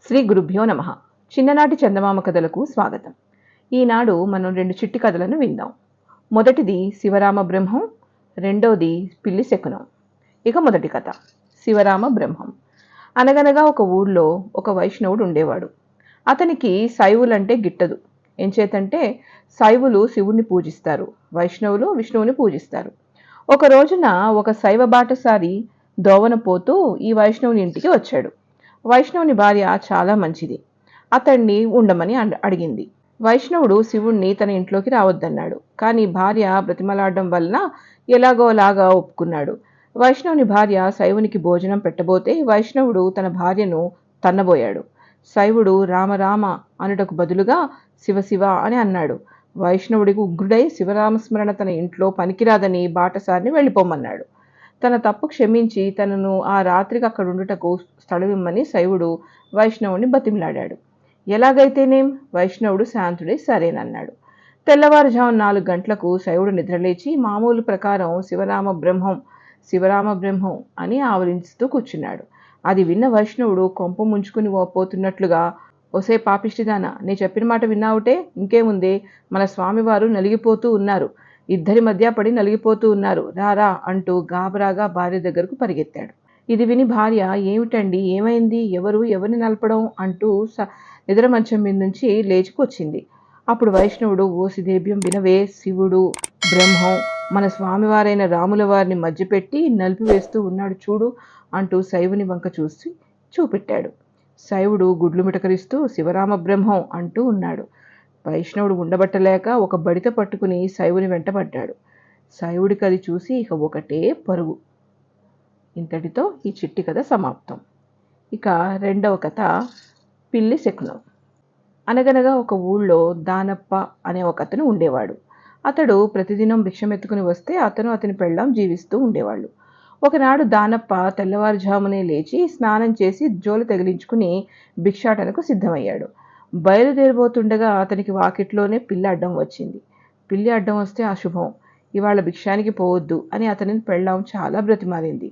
శ్రీ గురుభ్యో నమః. చిన్ననాటి చందమామ కథలకు స్వాగతం. ఈనాడు మనం 2 చిట్టి కథలను విందాం. మొదటిది శివరామ బ్రహ్మం, రెండోది పిల్లి శకునం. ఇక మొదటి కథ శివరామ బ్రహ్మం. అనగనగా ఒక ఊళ్ళో ఒక వైష్ణవుడు ఉండేవాడు. అతనికి శైవులంటే గిట్టదు. ఎంచేతంటే శైవులు శివుణ్ణి పూజిస్తారు, వైష్ణవులు విష్ణువుని పూజిస్తారు. ఒక రోజున ఒక శైవ బాటసారి దోవన పోతూ ఈ వైష్ణవుని ఇంటికి వచ్చాడు. వైష్ణవుని భార్య చాలా మంచిది. అతన్ని ఉండమని అడిగింది. వైష్ణవుడు శివుణ్ణి తన ఇంట్లోకి రావద్దన్నాడు. కానీ భార్య బ్రతిమలాడడం వలన ఎలాగోలాగా ఒప్పుకున్నాడు. వైష్ణవుని భార్య శైవునికి భోజనం పెట్టబోతే వైష్ణవుడు తన భార్యను తన్నబోయాడు. శైవుడు రామరామ అనుటకు బదులుగా శివశివ అని అన్నాడు. వైష్ణవుడికి ఉగ్రుడై శివరామస్మరణ తన ఇంట్లో పనికిరాదని బాటసారిని వెళ్ళిపోమన్నాడు. తన తప్పు క్షమించి తనను ఆ రాత్రికి అక్కడుండుటకు స్థలమిమ్మని శైవుడు వైష్ణవుని బతిమిలాడాడు. ఎలాగైతేనేం వైష్ణవుడు శాంతుడై సరేనన్నాడు. తెల్లవారుజాము 4 గంటలకు శైవుడు నిద్రలేచి మామూలు ప్రకారం శివరామ బ్రహ్మం అని ఆవలించుతూ కూర్చున్నాడు. అది విన్న వైష్ణవుడు కొంప ముంచుకుని పోతున్నట్లుగా, ఒసే పాపిష్టిదానా, నీ చెప్పిన మాట విన్నావుటే, ఇంకేముందే, మన స్వామివారు నలిగిపోతూ ఉన్నారు, ఇద్దరి మధ్య పడి నలిగిపోతూ ఉన్నారు, రారా అంటూ గాబరాగా భార్య దగ్గరకు పరిగెత్తాడు. ఇది విని భార్య, ఏమిటండి, ఏమైంది, ఎవరిని నలపడం అంటూ నిద్ర మంచం మీద నుంచి లేచుకొచ్చింది. అప్పుడు వైష్ణవుడు, ఓసిదేభ్యం వినవే, శివుడు బ్రహ్మం మన స్వామివారైన రాముల వారిని మధ్యపెట్టి నలిపివేస్తూ ఉన్నాడు చూడు అంటూ శైవుని వంక చూపెట్టాడు. శైవుడు గుడ్లు మిటకరిస్తూ శివరామ బ్రహ్మం అంటూ ఉన్నాడు. వైష్ణవుడు ఉండబట్టలేక ఒక బడిత పట్టుకుని శైవుని వెంటబడ్డాడు. శైవుడికి అది చూసి ఇక ఒకటే పరుగు. ఇంతటితో ఈ చిట్టి కథ సమాప్తం. ఇక రెండవ కథ పిల్లి శకునం. అనగనగా ఒక ఊళ్ళో దానప్ప అనే ఒక అతను ఉండేవాడు. అతడు ప్రతిదినం భిక్షమెత్తుకుని వస్తే అతని పెళ్ళాం జీవిస్తూ ఉండేవాళ్ళు. ఒకనాడు దానప్ప తెల్లవారుజామునే లేచి స్నానం చేసి జోలు తగిలించుకుని భిక్షాటనకు సిద్ధమయ్యాడు. బయలుదేరిపోతుండగా అతనికి వాకిట్లోనే పిల్లి అడ్డం వచ్చింది. పిల్లి అడ్డం వస్తే అశుభం, ఇవాళ భిక్షానికి పోవద్దు అని అతనిని పెళ్ళాం చాలా బ్రతిమాలింది.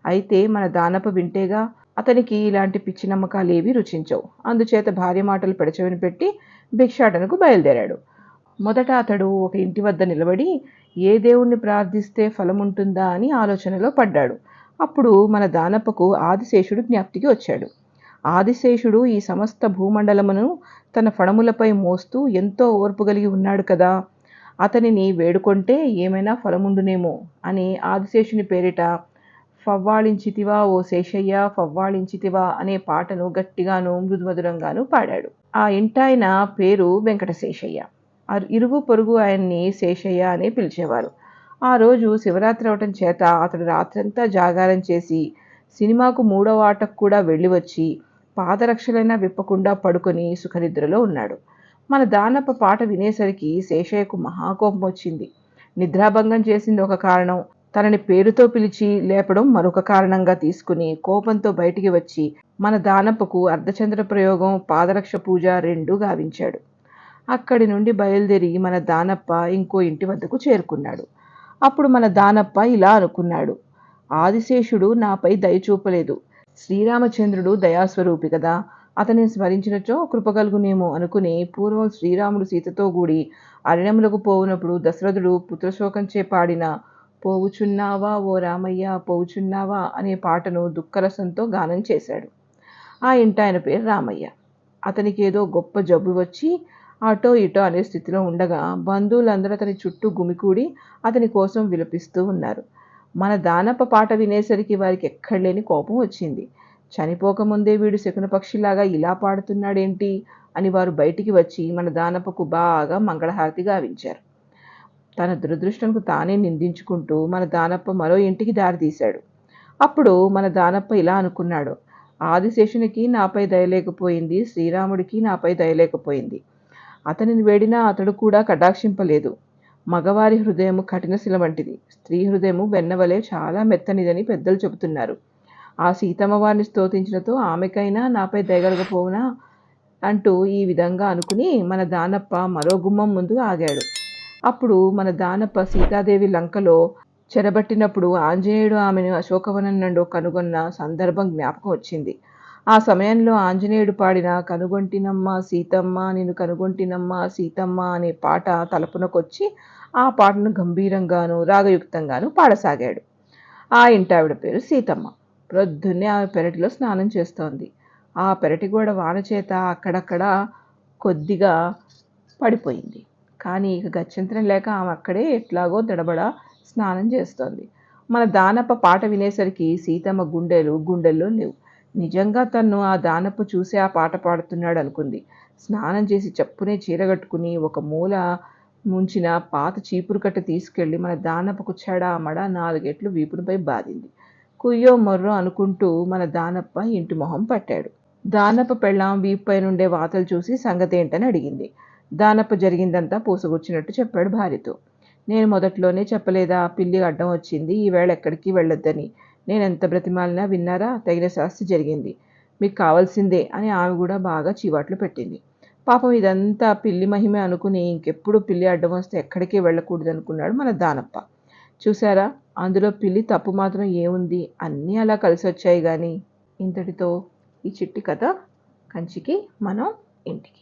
అయితే మన దానప్ప వింటేగా, అతనికి ఇలాంటి పిచ్చి నమ్మకాలేవీ రుచించవు. అందుచేత భార్య మాటలు పెడచెవిన పెట్టి భిక్షాటనకు బయలుదేరాడు. మొదట అతడు ఒక ఇంటి వద్ద నిలబడి ఏ దేవుణ్ణి ప్రార్థిస్తే ఫలముంటుందా అని ఆలోచనలో పడ్డాడు. అప్పుడు మన దానప్పకు ఆదిశేషుడు జ్ఞప్తికి వచ్చాడు. ఆదిశేషుడు ఈ సమస్త భూమండలమును తన ఫణములపై మోస్తూ ఎంతో ఓర్పు కలిగి ఉన్నాడు కదా, అతనిని వేడుకొంటే ఏమైనా ఫలముండునేమో అని ఆదిశేషుని పేరిట ఫవ్వాళించితివా ఓ శేషయ్య ఫవ్వాళించితివా అనే పాటను గట్టిగాను మృదుమధురంగాను పాడాడు. ఆ ఇంటాయన పేరు వెంకటశేషయ్య. ఇరుగు పొరుగు ఆయన్ని శేషయ్య అని పిలిచేవారు. ఆ రోజు శివరాత్రి అవటం చేత అతడు రాత్రంతా జాగారం చేసి సినిమాకు 3వ ఆటకు కూడా వెళ్ళి వచ్చి పాదరక్షలైనా విప్పకుండా పడుకొని సుఖనిద్రలో ఉన్నాడు. మన దానప్ప పాట వినేసరికి శేషయ్యకు మహాకోపం వచ్చింది. నిద్రాభంగం చేసింది ఒక కారణం, తనని పేరుతో పిలిచి లేపడం మరొక కారణంగా తీసుకుని కోపంతో బయటికి వచ్చి మన దానప్పకు అర్ధచంద్ర ప్రయోగం, పాదరక్ష పూజ 2 గావించాడు. అక్కడి నుండి బయలుదేరి మన దానప్ప ఇంకో ఇంటి వద్దకు చేరుకున్నాడు. అప్పుడు మన దానప్ప ఇలా అనుకున్నాడు, ఆదిశేషుడు నాపై దయ చూపలేదు, శ్రీరామచంద్రుడు దయాస్వరూపి కదా, అతనిని స్మరించినచో కృపగలుగునేమో అనుకుని పూర్వం శ్రీరాముడు సీతతో కూడి అరణ్యములకు పోవునప్పుడు దశరథుడు పుత్రశోకంచే పాడిన పోవుచున్నావా ఓ రామయ్య పోవుచున్నావా అనే పాటను దుఃఖరసంతో గానం చేశాడు. ఆ ఇంటాయన పేరు రామయ్య. అతనికి ఏదో గొప్ప జబ్బు వచ్చి అటో ఇటో అనే స్థితిలో ఉండగా బంధువులందరూ అతని చుట్టూ గుమికూడి అతని కోసం విలపిస్తూ ఉన్నారు. మన దానప్ప పాట వినేసరికి వారికి ఎక్కడలేని కోపం వచ్చింది. చనిపోకముందే వీడు శకున పక్షిలాగా ఇలా పాడుతున్నాడేంటి అని వారు బయటికి వచ్చి మన దానప్పకు బాగా మంగళహారతి గావించారు. తన దురదృష్టంకు తానే నిందించుకుంటూ మన దానప్ప మరో ఇంటికి దారితీశాడు. అప్పుడు మన దానప్ప ఇలా అనుకున్నాడు, ఆదిశేషునికి నాపై దయలేకపోయింది, శ్రీరాముడికి నాపై దయలేకపోయింది, అతనిని వేడినా అతడు కూడా కటాక్షింపలేదు. మగవారి హృదయము కఠినశిల వంటిది, స్త్రీ హృదయము వెన్నవలే చాలా మెత్తనిదని పెద్దలు చెబుతున్నారు. ఆ సీతమ్మ వారిని స్తోతించినతో ఆమెకైనా నాపై దయగలగపోవునా అంటూ ఈ విధంగా అనుకుని మన దానప్ప మరో గుమ్మం ముందు ఆగాడు. అప్పుడు మన దానప్ప సీతాదేవి లంకలో చెరబట్టినప్పుడు ఆంజనేయుడు ఆమెను అశోకవనం నుండి కనుగొన్న సందర్భం జ్ఞాపకం వచ్చింది. ఆ సమయంలో ఆంజనేయుడు పాడిన కనుగొంటినమ్మ సీతమ్మ నిన్ను కనుగొంటినమ్మ సీతమ్మ అనే పాట తలపునకొచ్చి ఆ పాటను గంభీరంగాను రాగయుక్తంగాను పాడసాగాడు. ఆ ఇంటావిడ పేరు సీతమ్మ. ప్రొద్దున్నే ఆమె పెరటిలో స్నానం చేస్తోంది. ఆ పెరటి గోడ వానచేత అక్కడక్కడ కొద్దిగా పడిపోయింది. కానీ ఇక గత్యంతరం లేక ఆమె అక్కడే ఎట్లాగో దడబడా స్నానం చేస్తోంది. మన దానప్ప పాట వినేసరికి సీతమ్మ గుండెల్లో లేవు. నిజంగా తన్ను ఆ దానప్ప చూసి ఆ పాట పాడుతున్నాడు అనుకుంది. స్నానం చేసి చప్పునే చీరగట్టుకుని ఒక మూల ముంచిన పాత చీపురు కట్ట తీసుకెళ్లి మన దానప్పకు చెడా మడా 4 ఎట్లు వీపునిపై బాదింది. కుయ్యో మొర్రో అనుకుంటూ మన దానప్ప ఇంటి మొహం పట్టాడు. దానప్ప పెళ్ళాం వీపుపై నుండే వాతలు చూసి సంగతేంటని అడిగింది. దానప్ప జరిగిందంతా పూసగుచ్చినట్టు చెప్పాడు భార్యతో. నేను మొదట్లోనే చెప్పలేదా పిల్లి అడ్డం వచ్చింది, ఈవేళ ఎక్కడికి వెళ్ళొద్దని. నేనెంత బ్రతిమాలినా విన్నారా? తగిన శాస్తి జరిగింది. మీకు కావాల్సిందే అని ఆమె కూడా బాగా చీవాట్లు పెట్టింది. పాపం ఇదంతా పిల్లి మహిమే అనుకుని ఇంకెప్పుడు పిల్లి అడ్డం వస్తే ఎక్కడికి వెళ్ళకూడదనుకున్నాడు మన దానప్ప. చూశారా, అందులో పిల్లి తప్పు మాత్రం ఏముంది? అన్నీ అలా కలిసొచ్చాయి గాని. ఇంతటితో ఈ చిట్టి కథ కంచికి మనం ఇంటికి.